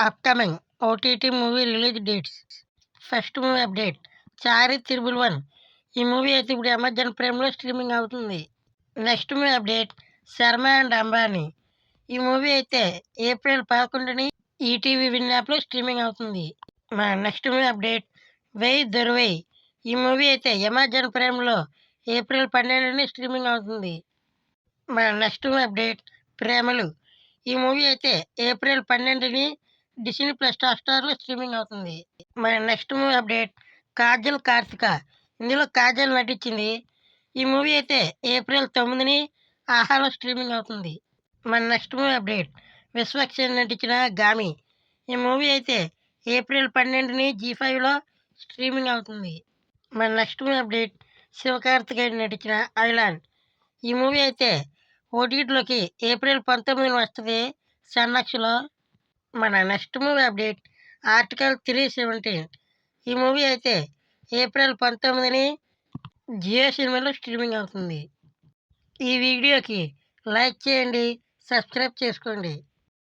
Upcoming OTT movie release dates. First movie update 'Chari triple one'. ఈ movie అయితే ఇప్పుడు Amazon ప్రైమ్‌లో స్ట్రీమింగ్ అవుతుంది. Next movie update 'Sharma and Ambani'. ఈ మూవీ అయితే ఏప్రిల్ 11ని ఈటీవీ విన్ యాప్‌లో స్ట్రీమింగ్ అవుతుంది. మన నెక్స్ట్ మూవీ అప్డేట్ 'వెయ్ దొరవై'. ఈ మూవీ అయితే అమెజాన్ ప్రైమ్‌లో ఏప్రిల్ 12ని స్ట్రీమింగ్ అవుతుంది. మన నెక్స్ట్ మూవీ అప్డేట్ 'ప్రేమలు'. ఈ మూవీ అయితే ఏప్రిల్ 12ని డిస్నీ ప్లస్ హాట్‌స్టార్‌లో స్ట్రీమింగ్ అవుతుంది. మన next movie update 'Kajal Karthika'. ఇందులో కాజల్ నటించింది. ఈ మూవీ అయితే ఏప్రిల్ 9ని ఆహాలో స్ట్రీమింగ్ అవుతుంది. మన నెక్స్ట్ మూవీ అప్డేట్ 'విశ్వక్సేన్' నటించిన 'గామి'. ఈ మూవీ అయితే ఏప్రిల్ 12ని జీ5లో స్ట్రీమింగ్ అవుతుంది. మన నెక్స్ట్ మూవీ అప్డేట్ 'శివకార్తికేయన్' నటించిన 'ఐలాండ్'. ఈ మూవీ అయితే ఓటీటీలోకి ఏప్రిల్ 19న వస్తుంది సన్నెక్స్‌లో. మన నెక్స్ట్ మూవీ అప్డేట్ 'ఆర్టికల్ 317'. ఈ మూవీ అయితే ఏప్రిల్ 19ని జియో సినిమాలో స్ట్రీమింగ్ అవుతుంది. ఈ వీడియోకి లైక్ చేయండి, సబ్స్క్రైబ్ చేసుకోండి.